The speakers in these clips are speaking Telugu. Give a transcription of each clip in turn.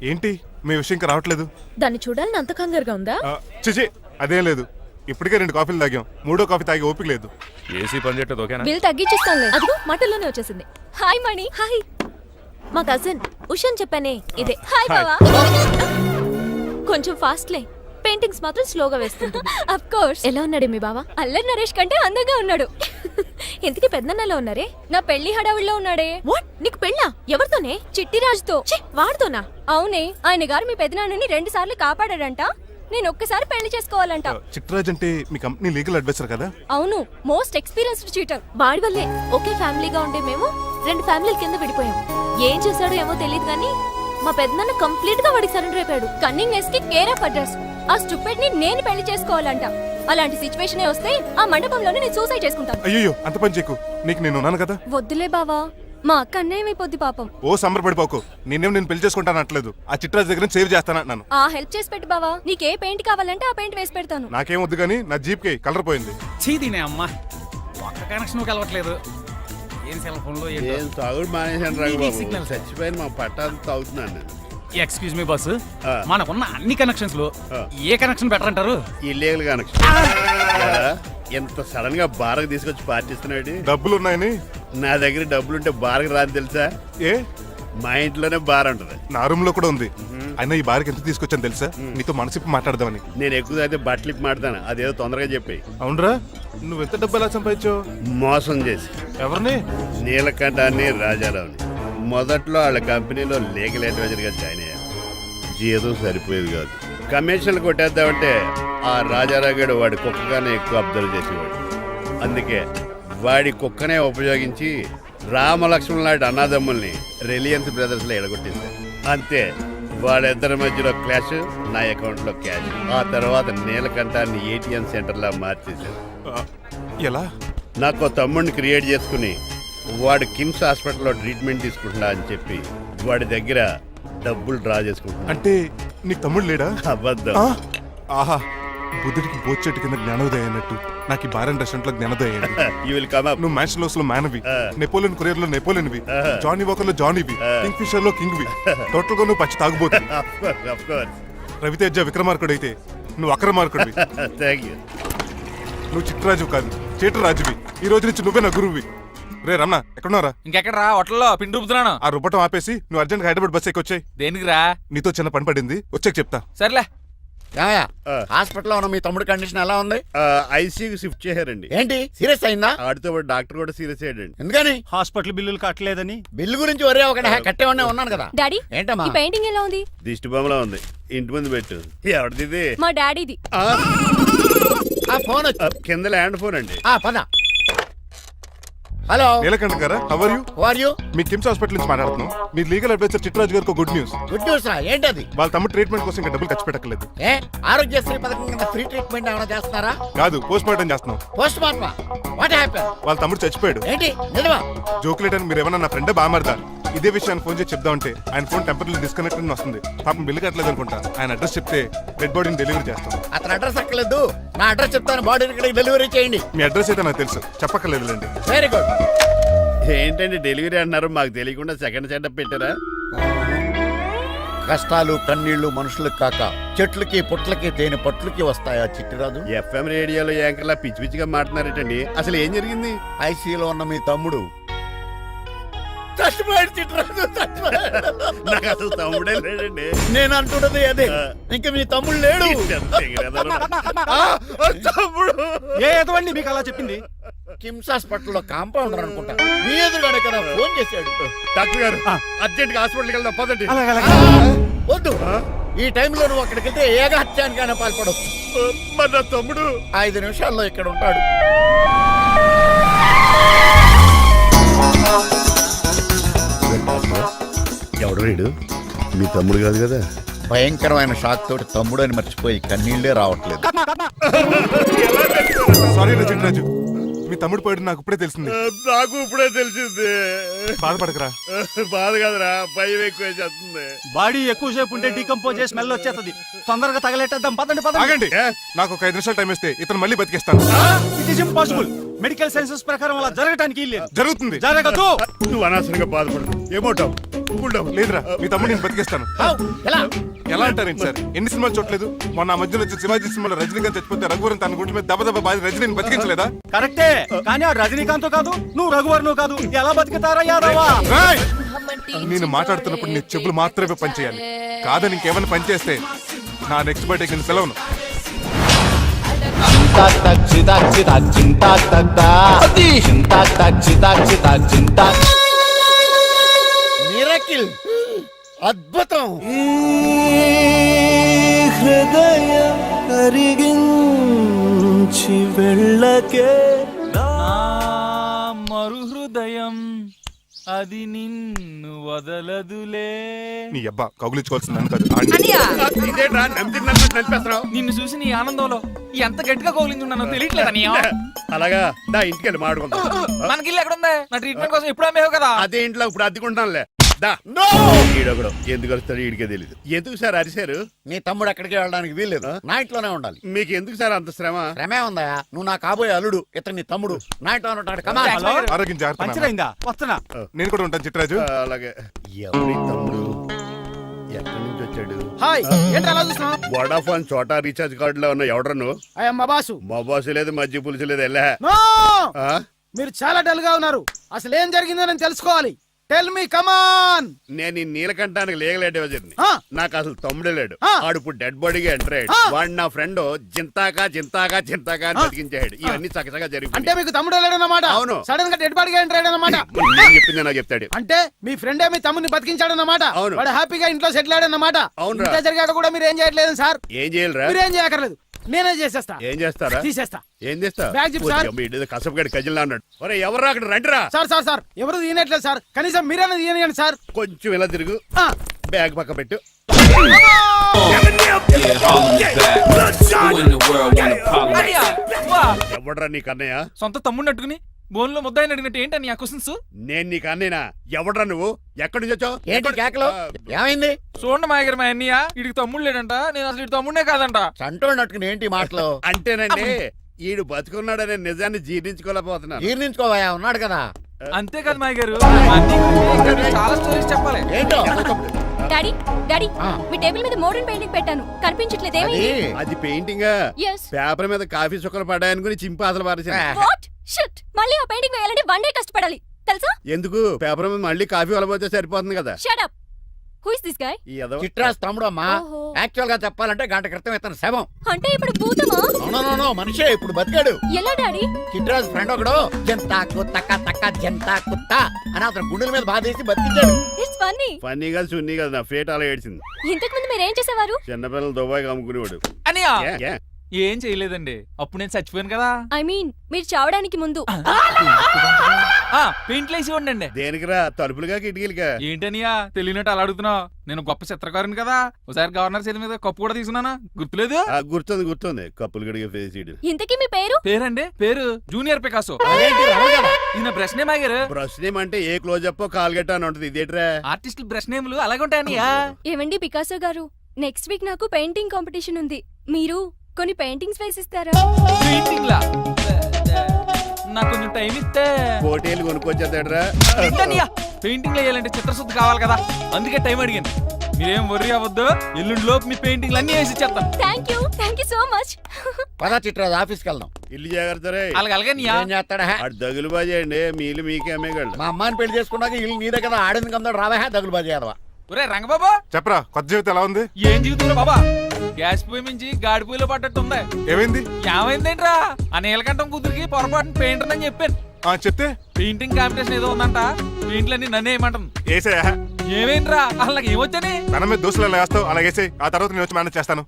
ఏంటి మీ విషయం ఇంకా రావట్లేదు? దాన్ని చూడాలని అంత కంగారుగా ఉందా? చిచి అదేం లేదు. ఇప్పటికే 2 కాఫీలు తాగాం, 3వ కాఫీ తాగి ఓపిక లేదు. ఏసీ పని చేయట్లేదు ఓకేనా? బిల్ తగ్గించిస్తానులే. అదిగో మాటల్లోనే వచ్చేసింది. హాయ్ మణి. హాయ్. మా కజిన్ ఉషాన్ చెప్పానే ఇదే. హాయ్ బావా. కొంచెం ఫాస్ట్లే, పెయింటింగ్స్ మాత్రం స్లోగా వేస్తుంటుంది. Of course. ఎలా ఉన్నాడే మీ బావ? అల్లరి నరేష్ కంటే అందంగా ఉన్నాడు. ఇంతకీ పెద్దన్నలో ఉన్నారే? నా పెళ్లి హడావిడిలో ఉన్నాడే. వాట్? నీకు పెళ్ళా? ఎవరితోనే? చిట్టిరాజుతో. వాడుతోనా? అవునే, ఆయన గారు మీ పెద్దనాన్నని 2 సార్లు కాపాడాడంట. నేను ఒక్కసారి పెళ్లి చేసుకోవాలంట. చిట్రాజ్ అంటే మీ కంపెనీ లీగల్ అడ్వైజర్ కదా? అవును, మోస్ట్ ఎక్స్పీరియన్స్డ్ చీటర్. వాడి వల్లే ఒకే ఫ్యామిలీగా ఉండే మేము 2 ఫ్యామిలీల కింద విడిపోయాం. ఏం చేశాడో ఏమో తెలియదు కానీ మా పెద్దనాన్న కంప్లీట్ గా వాడికి సరెండర్ అయిపోయాడు. కన్నింగ్నెస్ కి కేర్ ఆఫ్ అడ్రస్. ఆ స్టూపిడ్ ని నేను పెళ్లి చేసుకోవాలంట. అలాంటి సిచ్యువేషన్ వస్తే ఆ మండపంలోనే నేను సూసైడ్ చేసుకుంటాను. అయ్యో అంత పని చేయకు, నీకు నేను ఉన్నాను కదా. వద్దులే బావా, మా అక్క అన్నయ్య అయిపోద్ది పాపం. ఓ సంబరపడిపోకు, నేను పెళ్లి చేసుకుంటాను అనట్లేదు. ఆ చిట్రాజ్ దగ్గర సేవ్ చేస్తానంటున్నాను. ఆ హెల్ప్ చేసి పెట్టు బావా. నీకే పెయింట్ కావాలంటే ఆ పెయింట్ వేసి పెడతాను. నాకేం వద్దు కానీ నా జీప్ కి కలర్ పోయింది. చీదీనే అమ్మా, ఒక్క కనెక్షన్ కలవట్లేదు. ఏం సెల్ ఫోన్ లో ఏం తాగుడు మానేశాను రాఘు సిగ్నల్ సార్. చచ్చిపోయిన మా పట్టాలు తాగుతున్నాను నేను. ఎక్స్క్యూజ్ మీ బాస్, మనకున్న అన్ని కనెక్షన్స్ లో ఏ కనెక్షన్ బెటర్ అంటారు? Illegal connection. ఎంత సడన్ గా బారకు తీసుకొచ్చి పార్టీస్తున్నాడు. డబ్బులు ఉన్నాయని. నా దగ్గర డబ్బులుంటే బారకు రాని తెలుసా? ఏ? మా ఇంట్లోనే బార్ ఉంటది. నా రూమ్ లో కూడా ఉంది. అయినా ఈ బార్కి ఎంత తీసుకొచ్చాను తెలుసా? నీతో మనసిప్పి మాట్లాడదామని. నేను ఎక్కువ అయితే బట్టలు ఇప్పి మాడతాను, అదేదో తొందరగా చెప్పి. అవునరా, నువ్వు ఎంత డబ్బు ఎలా సంపాదించావు? మోసం చేసి. ఎవరిని? నీలకంఠాన్ని, రాజారావుని. మొదట్లో వాళ్ళ కంపెనీలో లీగల్ అడ్వైజర్ గా జాయిన్ అయ్యాను. జీతం సరిపోయేది కాదు. కమిషన్లు కొట్టేద్దామంటే ఆ రాజారావు గడు వాడి కుక్కగానే ఎక్కువ అబ్జర్వ్ చేసేవాడు. అందుకే వాడి కుక్కనే ఉపయోగించి రామలక్ష్మణ్ లాంటి అన్నదమ్ముల్ని రిలయన్స్ బ్రదర్స్ లో ఎడగొట్టింది. అంతే, వాళ్ళిద్దరి మధ్యలో క్లాష్, నా అకౌంట్ లో క్యాష్. ఆ తర్వాత నీలకంఠాన్ని ఏటీఎం సెంటర్ లా మార్చేశారు. ఎలా? నాకు తమ్ముడిని క్రియేట్ చేసుకుని వాడు కిమ్స్ హాస్పిటల్లో ట్రీట్మెంట్ తీసుకుంటున్నా అని చెప్పి వాడి దగ్గర డబ్బులు డ్రా చేసుకుంటున్నా. అంటే నీకు తమ్ముడు లేడా? అబద్ధం. ఆహా, బుద్ధుడికి బోచెట్టు కింద జ్ఞానోదయం అన్నట్టు నాకు ఈ బార్ అండ్ రెస్టారెంట్ లో జ్ఞానోదయం. You will come up. నువ్వు మ్యాన్షన్ లో మ్యాన్వి, నెపోలియన్ కొరియర్ లో నెపోలియన్వి, జానీ వాకర్ లో జానీవి, కింగ్ ఫిషర్ లో కింగ్వి. టోటల్ గా నువ్వు పచ్చి తాగుబోతుంది. Of course. రవితేజ విక్రమార్కుడు అయితే నువ్వు అక్రమార్కుడివి. Thank you. నువ్వు చిట్రాజు కాదు, చీటరాజువి. ఈ రోజు నుంచి నువ్వే నా గురువువి. రే రమణ, ఎక్కడున్నారా? ఇంకెక్కడ రా, హోటల్లో పిండి రుబ్బుతున్నాను. ఆ రుబ్బటం ఆపేసి నువ్వు అర్జెంట్ హైదరాబాద్ బస్ ఎక్కి వచ్చాయి. దేనికి రా? నీతో చిన్న పని పడింది, వచ్చాక చెప్తా. సర్లే. హాస్పిటల్లో ఉన్న మీ తమ్ముడు కండిషన్ ఎలా ఉంది? ఐసీయూకి షిఫ్ట్ చేశారండి. ఏంటి, సీరియస్ అయిందా? ఆడితో పాటు డాక్టర్ కూడా సీరియస్ అయ్యాడండి. ఎందుకని? హాస్పిటల్ బిల్లులు కట్టలేదని. బిల్లు గురించి ఒరే ఒకటి కట్టేవాడినే ఉన్నాను కదా. డాడీ, ఏంటమ్మా ఈ పెయింటింగ్ ఎలా ఉంది? దిష్టి బొమ్మలా ఉంది, ఇంటి ముందు పెట్టు. ఎవరిది? మా డాడీది. ఆ ఫోన్ వచ్చి కింద ల్యాండ్ ఫోన్ అండి. పద. హలో, నీలకంఠ గారా, how are you? Who are you? మీ కిమ్స్ హాస్పిటల్ నుంచి మాట్లాడుతున్నాం. మీ లీగల్ అడ్వైజర్ చిట్రాజు గారికి గుడ్ న్యూస్. గుడ్ న్యూస్ రా, ఏంటది? వాళ్ళ తమ్ముడు ట్రీట్మెంట్ కోసం ఇంకా డబ్బులు ఖర్చు పెట్టలేదు. ఏ ఆరోగ్యశ్రీ పథకం కింద ఫ్రీ ట్రీట్మెంట్ ఏమైనా చేస్తున్నారా? కాదు, పోస్ట్ మార్టం చేస్తున్నాం. పోస్ట్ మార్టమా? What happen? వాళ్ళ తమ్ముడు చచ్చిపోయాడు. ఏంటి, నిజమా? జోకులేటని మీరు ఏమన్నా నా ఫ్రెండ్ బామర్దా? ఇదే విషయాన్ని ఫోన్ చేసి చెప్దామంటే ఆయన ఫోన్ టెంపరీ డిస్కనెక్ట్ అని వస్తుంది. పాపం బిల్లు కట్టలేదు అనుకుంటా. ఆయన అడ్రస్ చెప్తే డెడ్ బాడీని డెలివరీ చేస్తాం. అతను అడ్రస్ అక్కర్లేదు, నా అడ్రస్ చెప్తాను, బాడీని ఇక్కడికి డెలివరీ చేయండి. మీ అడ్రస్ అయితే నాకు తెలుసు, చెప్పక్కర్లేదులేండి. Very good. ఏంటండి డెలివరీ అన్నారు, మాకు తెలియకుండా సెకండ్ సెటప్ పెట్టారా? కష్టాలు కన్నీళ్లు మనుషులకు కాక చెట్లకి పుట్లకి తేనె పట్లకి వస్తాయా చిట్టిరాజు? ఎఫ్ఎం రేడియోలో యాంకర్లా పిచ్చి పిచ్చిగా మాట్లాడారేటండి. అసలు ఏం జరిగింది? ఐసీయూలో ఉన్న మీ తమ్ముడు చచ్చిపోయాడు చిట్టిరాజు, చచ్చిపోయాడు. నాకు అసలు తమ్ముడే లేడండి. నేను అంటున్నది అదే, ఇంకా మీ తమ్ముడు లేడు. తమ్ముడు ఏ ఎదవండి మీకు అలా చెప్పింది? కిమ్స్ హాస్పిటల్లో కాంపౌండర్ అనుకుంటా, మీ ఎదురుగానే కదా ఫోన్ చేశాడు. డాక్టర్ గారు అర్జెంట్ గా హాస్పిటల్కి వెళ్దాం పదండి. వద్దు, ఈ టైంలో నువ్వు అక్కడికి వెళ్తే ఏకహత్యానికైనా పాల్పడవచ్చు. మరి నా తమ్ముడు 5 నిమిషాల్లో ఇక్కడ ఉంటాడు. ఎవడు రేడు? మీ తమ్ముడు కాదు కదా? భయంకరమైన షాక్ తోటి తమ్ముడు అని మర్చిపోయి కన్నీళ్లే రావట్లేదు. సారీ చిట్రాజు, మీ తమ్ముడు పోయాడు నాకు ఇప్పుడే తెలిసింది. నాకు ఇప్పుడే తెలిసింది. బాధపడకరా. బాధ కాదురా, భయం ఎక్కువ చేస్తుంది. బాడీ ఎక్కువసేపు ఉంటే డీకంపోజ్ చేసి స్మెల్ వచ్చేస్తుంది. తొందరగా తగలెట్టేద్దాం, పదండి పదండి. ఆగండి, నాకు ఒక 5 నిమిషాలు టైం ఇస్తే ఇతను మళ్ళీ బతికేస్తాను. It is impossible. Medical sciences ప్రకారం అలా జరగటానికి లేదు. జరుగుతుంది. జరగదు. నువ్వు అనవసరంగా బాధపడదు. ఏమోటావు కూల్డావు. లేదురా మీ తమ్ముడు నేను బతికేస్తాను. ఎలా ఎలా అంటారేంటి సార్? ఎన్ని సినిమాలు చూడలేదు? మొన్న ఆ మధ్యలో వచ్చిన శివాజీ సినిమాలో రజనీకాంత్ చచ్చిపోతే రఘువరన్ తన గుండె మీద దెబ్బ బాధ రజనీని బతికించలేదా? కరెక్టే, కానీ ఆ రజనీకాంత్ కాదు, నువ్వు రఘువర్ను కాదు. ఎలా బతుకుతారా యాదవా? రేయ్! నేను మాట్లాడుతున్నప్పుడు నీ చెప్పులు మాత్రమే పనిచేయాలి. కాదని ఇంకేమైనా పనిచేస్తే నా నెక్స్ట్ బర్త్డే కింద పిలవను. మిరకిల్, అద్భుతం. హృదయం కరిగించి వెళ్ళకే మరు హృదయం అది నిన్ను వదలదులే. నీ అబ్బా కౌగులించుకోవాల్సింది నన్ను కాదు, ఆడిని. ఇదేంట్రా నడిపేస్తున్నావు? నిన్ను చూసి నీ ఆనందంలో ఎంత గట్టిగా కౌలించున్నానో తెలియట్లేదా? అలాగా దా ఇంటికి వెళ్ళి మాడుకుందాం. మనకి ఇల్లు ఎక్కడ ఉంది? నా ట్రీట్మెంట్ కోసం ఎప్పుడు అమ్మేవు కదా. అదే ఇంట్లో ఇప్పుడు అద్దెకుంటానులే. దా ఈడొకడు ఎందుకు వస్తాడు ఈడికే తెలీదు. ఎందుకు సార్ అరిశారు? నీ తమ్ముడు ఎక్కడికి వెళ్ళడానికి వీల్లేదు, నా ఇంట్లోనే ఉండాలి. మీకు ఎందుకు సార్ అంత శ్రమ? శ్రమే ఉందా? నువ్వు నా కాబోయే అల్లుడు, ఇతను నీ తమ్ముడు, నా ఇంట్లోనే ఉంటాడు. కమా. హలో, ఆరోగ్యం జాగ్రత్త నాన్న. పంచరైందా? వస్తున్నా. నేను కూడా ఉంటాను చిట్రాజు. అలాగే. ఎవరి తమ్ముడు ఎక్కడి నుంచి వచ్చాడు? హాయ్, ఏంటి అలా చూస్తున్నావు? వడాఫోన్ చోటా రీఛార్జ్ కార్డులో ఉన్న ఎవడరా నువ్వు? I'm boss. మా బాసు లేదు, మజ్జి పులుసు లేదు. వెళ్ళా నో! మీరు చాలా డల్ గా ఉన్నారు. అసలు ఏం జరిగిందో నేను తెలుసుకోవాలి. టెల్ మీ, కమాన్. నేను ఈ నీలకంఠానికి లేగలేడు వజర్ని. ఆ. నాకు అసలు తమ్ముడే లేడు. ఆ. ఆడు ఇప్పుడు డెడ్ బాడీగా ఎంటర్ అయ్యాడు. ఆ. వాడు నా ఫ్రెండ్ జింతాకా జింతాకా జింతాకా అని బతికించాడు. ఇవన్నీ చక్కగా అంటే జరిగిపోయి మీకు తమ్ముడు వెళ్ళాడన్నమాట. అవును. సడన్ గా డెడ్ బాడీగా ఎంటర్ అయ్యాడన్నమాట. నేను చెప్పింది నాకు చెప్తాడు. అంటే మీ ఫ్రెండే మీ తమ్ముని బతికించాడన్నమాట. అవును. వాడు హ్యాపీగా ఇంట్లో సెటిల్ అయ్యాడన్నమాట. అవునురా. ఇంత జరిగాక కూడా మీరు ఏం చేయట్లేదు సార్. ఏం చేయాలిరా? మీరేం చేయక్కర్లేదు, నేనే చేసేస్తా. ఏం చేస్తారా? తీసేస్తా. ఏం చేస్తా? Bag zip sir. కసపగడి కజిల్లా అన్నాడు. ఒరే ఎవరు అక్కడ రండిరా. సార్ సార్ సార్, ఎవరు తీయనట్లేదు సార్. కనీసం మీరైనా తీయనియండి సార్. కొంచెం ఇలా తిరుగు. ఆ. బ్యాగ్ పక్క పెట్టు. ఎవడరా నీకు అన్నయ్య? సొంత తమ్ముడిని అట్టుకుని బోన్లో ముద్దాయిని అడిగినట్టు ఏంటని ఆ క్వశ్చన్స్? నేను నీకు అన్నయ్యనా? ఎవడరా నువ్వు? ఎక్కడి నుంచి వచ్చావు? ఏంటి కేకలు? ఏమైంది? చూడండి మా దగ్గర మా అన్నయ్య ఇడికి తమ్ముడు లేడంట. నేను అసలు ఇటు తమ్ముడే కాదంట. చంటోడు నట్టుకుని ఏంటి మాటలు? అంటేనండి ఈడు బతుకున్నాడనే నిజాన్ని జీర్ణించుకోలేకపోతున్నాను. జీర్ణించుకోవయా, ఉన్నాడు కదా. అంతేకాదు మా గారు, మా అన్నయ్యకి చాలా స్టోరీస్ చెప్పాలి. ఏంటో డాడీ డాడీ, ఆ. మీ టేబుల్ మీద మోడర్న్ పెయింటింగ్ పెట్టాను, కనిపించట్లేదు. అది ఏమైంది? అది పెయింటింగ్. Yes. పేపర్ మీద కాఫీ చుక్కలు పడ్డాయనుకుని చింపి అసలు పారేసాను. వాట్ షిట్, మళ్ళీ ఆ పెయింటింగ్ వేయాలంటే 1 డే కష్టపడాలి తెలుసా? ఎందుకు? పేపర్ మీద మళ్ళీ కాఫీ వలపోతే సరిపోతుంది కదా. Shut up. Who is this guy? ఈ ఎదవ. చిట్రాజ్ తమ్ముడు అమ్మా. ఓహో. యాక్చువల్ గా చెప్పాలంటే గంట క్రితం ఇతను శవం. అంటే ఇప్పుడు భూతమా? నో మనిషే, ఇప్పుడు బతికాడు. ఎలా డాడీ? చిట్రాజ్ ఫ్రెండ్ ఒకడు జంతా కుత్తక తక్క జంతా కుత్త అని అతను గుండెల మీద బాధేసి బతికించాడు. It's funny. ఫన్నీ కాదు సున్నీ కాదు, నా ఫేట్ అలా ఏడ్చింది. ఇంతకు ముందు మీరు ఏం చేసేవారు? చిన్నపిల్లలు దుబాయ్ అమ్ముకునేవాడు. అన్నయ్య ఏ, ఏ? ఏం చేయలేదండి, అప్పుడు నేను చచ్చిపోయాను కదా. ఐ మీన్ మీరు చావడానికి ముందు. పెయింట్లు వేసి ఉండండి. దేనికిరా? తలుపులుగా కిటికీలుగా? ఏంటనియా తెలియనట్టు అలా అడుగుతున్నావు? నేను గొప్ప చిత్రకారుని కదా. ఒకసారి గవర్నర్ చేతి మీద కప్పు కూడా తీసుకున్నానా, గుర్తులేదు? గుర్తుంది కప్పులు గడిగే ఫేస్ ఇడు. ఇంతకీ మీ పేరు? పేరండి, పేరు జూనియర్ పికాసో. అదేంటి రమణ గారు? ఈయన బ్రష్ నేమ్ ఆగారు. బ్రష్ నేమ్ అంటే ఏ క్లోజ్ అప్ కాల్గట్ట అని ఉంటుంది. ఇదేట్రా? ఆర్టిస్టులు బ్రష్ నేమ్లు అలాగే ఉంటాయనియా. ఏవండి పికాసో గారు, నెక్స్ట్ వీక్ నాకు పెయింటింగ్ కాంపిటీషన్ ఉంది. మీరు కొన్ని పెయింటింగ్స్ వేసిస్తారా? పెయింటింగ్ లా నాకు కొంచెం టైం ఇస్తే. కోటేలు కొనుక్కొచ్చేదేట్రా? పెయింటింగ్ వేయాలంటే చిత్రశుద్ధి కావాలి కదా, అందుకే టైం అడిగాను. మీరేం వర్రీ అవ్వద్దు, ఎల్లుండి లోపు మీ పెయింటింగ్లు అన్ని వేసి ఇచ్చేస్తాను. Thank you so much. పద చిట్రాజ్, ఆఫీస్కి వెళ్దాం. ఇల్లు జాగ్రత్త రే. అలాగే ఏం చేస్తాడా? అటు దగులు బాజేయండి, మీలు మీకే అమ్మేగాళ్ళు. మా అమ్మాయిని పెళ్లి చేసుకున్నాక ఇల్లు నీదే కదా, ఆడింది కదా, రావా దగులు బాజీ అదవా. ఒరే రంగబాబా, చెప్పరా కొత్త జీవితం ఎలా ఉంది? ఏం జీవితంలో బాబా, గ్యాస్ పొయ్యి మించి గాడి పొయ్యిలో పడ్డట్టు ఉంది. ఏమైంది? ఏమైందేంట్రా? ఆ నీలకంఠం కూతురికి పొరపాటున పెయింటర్ అని చెప్పాను. చెప్తే పెయింటింగ్ కాంపిటీషన్ ఏదో ఉందంట, పెయింట్లన్నీ నన్నే ఏమంటాను. ఏసే ఏమైందిరా? అసలు నాకు ఏమొచ్చని? తన మీద దోశలు ఎలా వేస్తావు అలా వేసే, ఆ తర్వాత నేను వచ్చి మేనేజ్ చేస్తాను.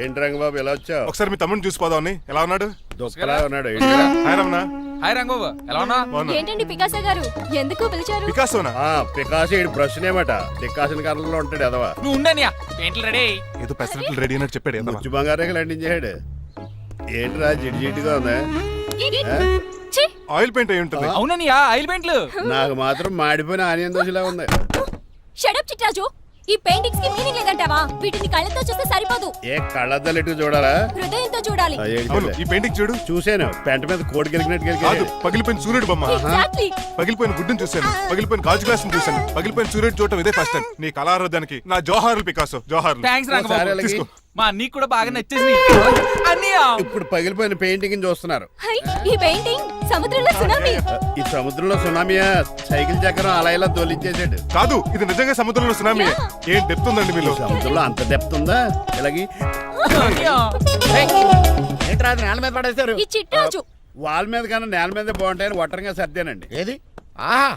ఏంటి రంగబాబు ఇలా వచ్చావు? ఒకసారి మీ తమ్ముడిని చూసిపోదామని. ఎలా ఉన్నాడు? దుఃఖలా ఉన్నాడు. హాయ్ రమణ. హాయ్ రంగబాబు ఎలా ఉన్నా? బాగున్నా. ఏంటండి పికాసో గారు ఎందుకు పిలిచారు? పికాసోనా? పికాసి ఇడు బ్రష్ నేమట డికాషన్ కర్రలో ఉంటాడు ఎదవా. నువ్వు ఉండనియా పెయింట్లు రెడీ. ఏదో పెసరట్లు రెడీ అయినట్టు చెప్పాడు ఏదో. ముచ్చు బంగారే లండించాడు. ఏంట్రా జిడ్జిడ్గా ఉందా? ఛీ! ఆయిల్ పెయింట్ అయి ఉంటుంది. అవుననియా ఆయిల్ పెయింట్లు. నాకు మాత్రం మాడిపోయిన ఆనియన్ దోశలా ఉంది. షడప్ చిట్రాజు, ఈ పెయింటింగ్స్ కి మీనింగ్ లేదంటావా? వీటిని కళ్ళతో చూస్తే సరిపోదు, ఏ కళ్ళద్దలెట్టు చూడాలా? హృదయంతో చూడాలి. అవును, ఈ పెయింటింగ్ చూడు. చూసాను పెంట మీద కోడి గెలిగినట్టు కాదు, గెలిగాడు. పగిలిపోయిన సూర్యుడు బొమ్మ. Exactly. పగిలిపోయిన గుడ్డును చూశాను, పగిలిపోయిన గాజు గ్లాస్ చూశాను, పగిలిపోయిన సూర్యుడు చూడటం ఇదే ఫస్ట్ టైం. నీ కళారోధానికి నా జోహార్లు పికాసో, జోహార్లు. థ్యాంక్స్ ఒకసారి రంగబాబు. అలాగే. తీసుకో. మా అన్నీకి కూడా బాగా నచ్చేసింది అన్నయ్యా. ఇప్పుడు పగిలిపోయిన పెయింటింగ్ చూస్తున్నారు. హై, ఈ పెయింటింగ్ సముద్రంలో సునామీ. ఈ సముద్రంలో సునామీయా? సైకిల్ చక్రం అలా ఇలా దొలించేసాడు. కాదు, ఇది నిజంగా సముద్రంలో సునామీ. ఏం డెప్త్ ఉందండి మీలో. సముద్రంలో అంత డెప్త్ ఉందా? ఇలాగి అన్నయ్యా. ఏంట్రా అది నేల మీద పడేశారు? ఈ చిట్రాజు వాల్ మీద కన్నా నేల మీద బాగుంటాయని ఒట్టరంగా సర్దానండి. ఏది? ఆహా,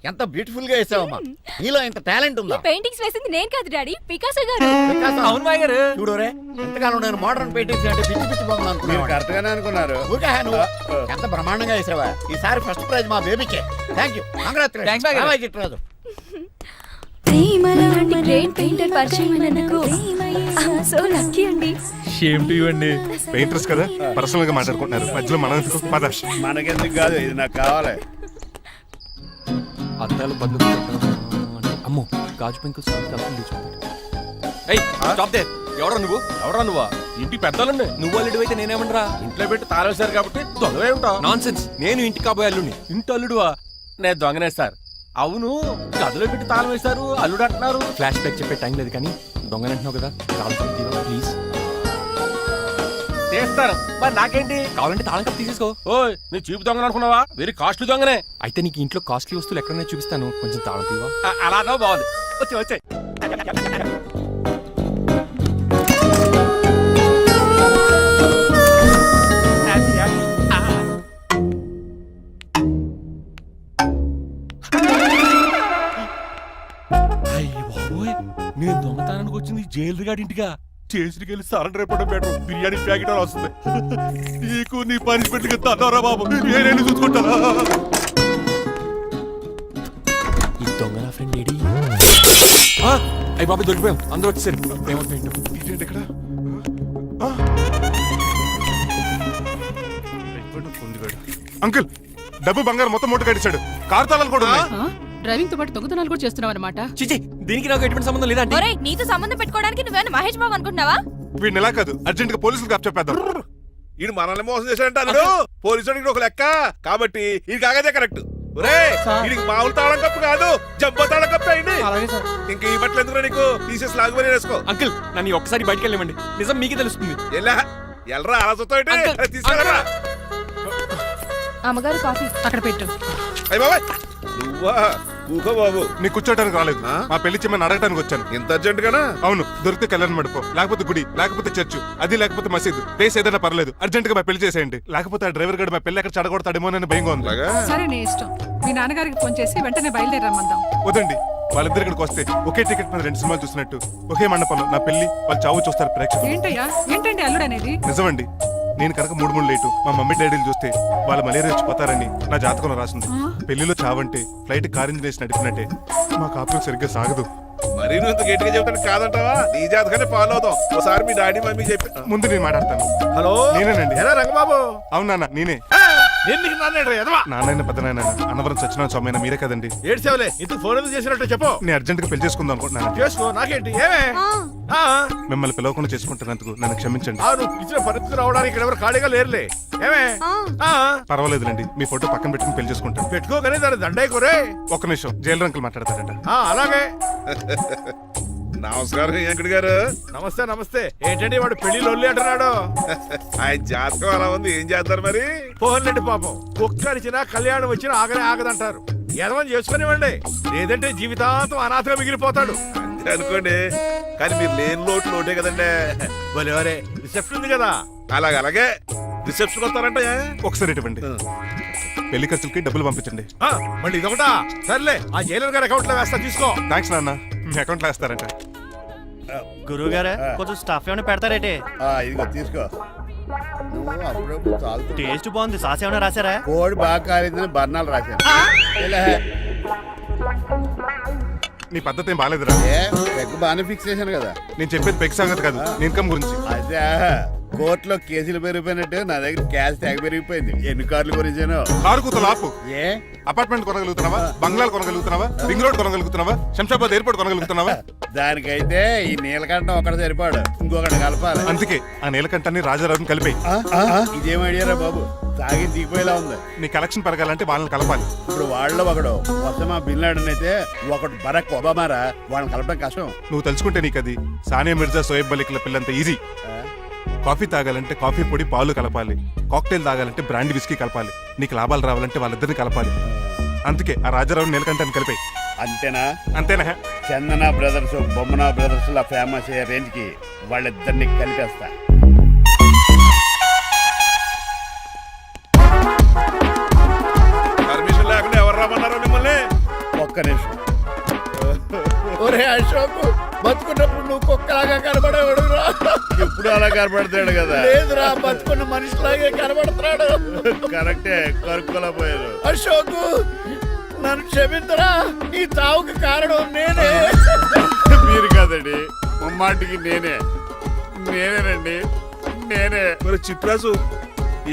ఎంత బ్యూటిఫుల్ గా వేసావమ్మా. నీలో ఇంత టాలెంట్ ఈ ఉందా? పెయింటింగ్స్ వేసింది నేను కాదు డాడీ, పికాసో గారు. వికాసం. అవును మాయ గారు. చూడు రే, ఎంతకాలం నేను మోడర్న్ పెయింటింగ్స్ అంటే పిచ్చి పిచ్చి బొమ్మలు మీరు అనుకున్నాను. కరెక్ట్ గానే అనుకున్నారు. ఊరికే నువ్వు ఎంత బ్రహ్మాండంగా వేసావా. ఈసారి ఫస్ట్ ప్రైజ్ మా బేబీకే. థ్యాంక్ యూ, Thanks, బాయ్ గారు. చిట్రాజు. ఇలాంటి గ్రేట్ పెయింటర్ పరిచయం అయినందుకు సో లక్కీ అండి. షేమ్ టు యు అండి. పెయింటర్స్ కదా, పర్సనల్ గా మాట్లాడుకుంటున్నారు. మధ్యలో మనం ఎందుకు? పద. మనకెందుకు కాదు, ఇది నాకు కావాలి. అద్దాలు బదులు అమ్మో గాజు పెంకులు ఎవరా నువ్వు? ఎవరా నువ్వా? ఇంటి పెద్దలండి. నువ్వు అల్లుడు అయితే నేనేమంటరా? ఇంట్లో పెట్టి తాళేశారు కాబట్టి దొంగవే ఉంటావు. Non sense. నేను ఇంటి కాబోయే అల్లుడిని. ఇంటి అల్లుడువా? నేను దొంగనే సార్. అవును, గదిలో పెట్టి తాళం వేశారు, అల్లుడు అంటున్నారు. ఫ్లాష్ బ్యాక్ చెప్పే టైం లేదు కానీ దొంగనంటున్నావు కదా, తాళం ప్లీజ్. చేస్తారు మరి నాకేంటి? కావాలంటే తాళం కప్పు తీసేసుకో. ఓయ్, నీ చీపు దొంగను అనుకున్నావా? వెరీ కాస్ట్లీ దొంగనే. అయితే నీకు ఇంట్లో కాస్ట్లీ వస్తువులు ఎక్కడైనా చూపిస్తాను, కొంచెం తాళం తీవా. అలానో బాగుంది. వచ్చి వచ్చాయి. నేను దొంగతనానికి వచ్చింది జైలు గాడి ఇంటిగా. చేసిరికెళ్ళి సరెండర్ అయిపోవడం బెటర్. బిర్యానీ ప్యాకెట్ అని వస్తుంది. నీకు నీ పనిష్మెంట్ తన్నారా బాబు, నేనేళ్ళు చూసుకుంటారా? ఈ దొంగ నా ఫ్రెండ్ ఏడి? అయ్యి బాబు దొరికిపోయాం, అందరూ వచ్చేసరి. ఏమవుతుంది? ఇదేంటి ఇక్కడ? అంకుల్, డబ్బు బంగారం మొత్తం మూట కట్టించాడు. కారు తాళాలు కూడా ఉన్నాయి. డ్రైవింగ్ తో పాటు దొంగతనాలు కూడా చేస్తున్నావు అనమాట. చిచి, దీనికి నాకు ఎటువంటి సంబంధం లేదండి. ఒరేయ్, నీతో సంబంధం పెట్టుకోవడానికి నువ్వేనా మహేష్ బాబు అనుకుంటున్నావా? వీడిని ఎలా కాదు, అర్జెంట్ గా పోలీసులకు అప్పచెప్పేద్దాం. ఈడు మనల్ని మోసం చేశాడంటారు. పోలీసుడికి ఒక లెక్క కాబట్టి ఇది కాగదే కరెక్ట్. వీడికి మామూలు తాళం కప్పు కాదు, జంబో తాళం కప్పు అయింది. ఇంకా ఈ బట్టలు ఎందుకు నీకు? తీసేసి లాగుమని వేసుకో. అంకుల్, నన్ను ఒక్కసారి బయటికి వెళ్ళమండి, నిజం మీకే తెలుస్తుంది. ఎల్రా అలా చూస్తావు? తీసుకెళ్ళరా. అమ్మగారు కాఫీ అక్కడ పెట్టు. అయ్య బాబాయ్, నువ్వా? కూకో బాబు. నీకు కూర్చోటానికి రాలేదు, మా పెళ్లి చెమ్మని అడగటానికి వచ్చాను. ఇంత అర్జెంట్ గానా? అవును, దొరికితే కళ్యాణ మండపం, లేకపోతే గుడి, లేకపోతే చర్చ్, అది లేకపోతే మసీదు, ప్లేస్ ఏదైనా పర్లేదు. అర్జెంట్ గా మా పెళ్లి చేసేయండి, లేకపోతే ఆ డ్రైవర్ గడు మా పెళ్లి ఎక్కడ చెడగొడతాడేమోనని భయంగా ఉంది. సరే నీ ఇష్టం. మీ నాన్నగారికి ఫోన్ చేసి వెంటనే బయలుదేరమ్మందాం. వదండి, వాళ్ళిద్దరు ఇక్కడికి వస్తే ఒకే టికెట్ మీద 2 సినిమాలు చూసినట్టు, ఒకే మండపంలో నా పెళ్లి వాళ్ళ చావు చూస్తారు ప్రేక్షకులు. ఏంటయ్యా, ఏంటండి అల్లుడు అనేది? నిజమండి, నేను కనుక 3 లేటు మా మమ్మీ డాడీలు చూస్తే వాళ్ళ మలేరియా వచ్చిపోతారని నా జాతకంలో రాసింది. పెళ్లిలో చావంటే ఫ్లైట్ కార్ ఇంజిన్ వేసి నడిపినట్టే. మా కాపురం సరిగ్గా సాగదు. మరి నువ్వు ఇంత గట్టిగా చెబుతాను కాదంటావా? నీ జాతకాన్ని ఫాలో అవుతాం. ఒకసారి మీ డాడీ మమ్మీ చెప్పి. ముందు నేను మాట్లాడతాను. హలో, నేనేనండి. ఎలా రంగబాబు? అవునా, నేనే. నాన్న పెద్ద నాయన అన్నవరం సత్యనారాయణ స్వామి అయినా మీరే కదండి. ఏడ్చావులే, ఇంత ఫోన్ ఎందుకు చేసినట్టు చెప్పు. నేను అర్జెంట్ గా పెళ్లి చేసుకుందాం అనుకుంటున్నాను. చేసుకో, నాకేంటి? ఏమే మిమ్మల్ని పిలవకుండా చేసుకుంటున్నందుకు నన్ను క్షమించండి. నువ్వు ఇచ్చిన పరిస్థితి రావడానికి ఇక్కడ ఎవరు ఖాళీగా లేరులే. ఏమే పర్వాలేదులేండి, మీ ఫోటో పక్కన పెట్టుకుని పెళ్లి చేసుకుంటాను. పెట్టుకోగానే దాని దండే కొరే. ఒక్క నిమిషం, జైలు రంకులు మాట్లాడతారంట. అలాగే. నమస్కారం వెంకట గారు. నమస్తే నమస్తే. ఏంటండి వాడు పెళ్లి లొల్లి అంటున్నాడు? ఆయన జాతకం అలా ఉంది, ఏం చేస్తారు మరి? పోహన్లండి పాపం, కుక్కరిచినా కళ్యాణం వచ్చినా ఆగనే ఆగదంటారు. ఎదవని చేసుకునివ్వండి, లేదంటే జీవితాంతం అనాథగా మిగిలిపోతాడు. అంతే అనుకోండి, కానీ మీరు లేని లోటే కదండి. భలేవరే, రిసెప్షన్ ఉంది కదా. అలాగే రిసెప్షన్ వస్తారంటే ఒకసారి ఇవ్వండి, పెళ్లి ఖర్చులకి డబ్బులు పంపించండి. మళ్ళీ ఇదొకటా? సర్లే, ఆ జైలర్ గారి అకౌంట్ లో వేస్తా, తీసుకో. థ్యాంక్స్ నాన్న, మీ అకౌంట్ లో వేస్తారంట. గురువు గారు కొంచెం స్టఫ్ ఏమైనా పెడతారేటే ఇదిగో తీసుకో నువ్వు అప్పుడప్పుడు చాలు టేస్ట్ బాగుంది సాస్ ఏమైనా రాశారా కోడి బాగా కాలేదని బర్ణాలు రాశాను నీ పద్ధతి ఏం బాగాలేదురా. పెగ్ బాగానే ఫిక్స్ చేశాను కదా. నేను చెప్పేది పెగ్ సంగతి కాదు, ఇన్కమ్ గురించి. అదే కోర్టులో కేసులు పెరిగిపోయినట్టు నా దగ్గర క్యాష్ తెగ పెరిగిపోయింది. ఎన్ని కార్లు కొనిచ్చాను? కారు కూతలు ఆపు. ఏ అపార్ట్మెంట్ కొనగలుగుతున్నావా, బంగ్లాలు కొనగలుగుతున్నావా, రింగ్ రోడ్ కొనగలుగుతున్నావా, శంషాబాద్ ఎయిర్పోర్ట్ కొనగలుగుతున్నావా? దానికైతే ఈ నీలకంఠం ఒకటి సరిపాడు, ఇంకొకటి కలపాలి. అందుకే ఆ నీలకంఠాన్ని రాజారావుని కలిపే. ఇదేం ఐడియారా బాబు, తాగి దిగిపోయేలా ఉంది. నీ కలెక్షన్ పెరగాలంటే వాళ్ళని కలపాలి. ఇప్పుడు వాళ్ళలో ఒకడు వసమా బిన్ లాడెన్ అయితే ఒకడు బరాక్ ఒబామారా, వాళ్ళని కలపడం కష్టం. నువ్వు తలుచుకుంటే నీకు అది సానియా మిర్జా, సోయబ్ మలిక్ల పిల్లంత ఈజీ. కాఫీ తాగాలంటే కాఫీ పొడి పాలు కలపాలి, కాక్టైల్ తాగాలంటే బ్రాండ్ విస్కీ కలపాలి, నీకు లాభాలు రావాలంటే వాళ్ళిద్దరిని కలపాలి. అందుకే ఆ రాజారావు నీలకంఠాన్ని కలిపాయి. అంతేనా? అంతేనా? చందన బ్రదర్స్, బొమ్మన బ్రదర్స్ లా ఫేమస్ అయ్యే రేంజ్ కి వాళ్ళిద్దరిని కలిపేస్తా. పర్మిషన్ లేకుండా ఎవరు రమ్మన్నారో మిమ్మల్ని? ఒక్క నిమిషం. ఒరే అశోక్, బతుకున్నప్పుడు నువ్వు కుక్కలాగా కనబడేవాడురా. ఇప్పుడు అలా కనబడతాడు కదా? లేదురా, బతుకున్న మనిషిలాగే కనబడుతున్నాడు. కరెక్టే, కరుక్కోలా పోయారు. అశోక్, నన్ను క్షమించరా, ఈ చావుకి కారణం నేనే. మీరు కాదండి, ముమ్మాటికి నేనేనండి, నేనే. మరి చిట్రాజు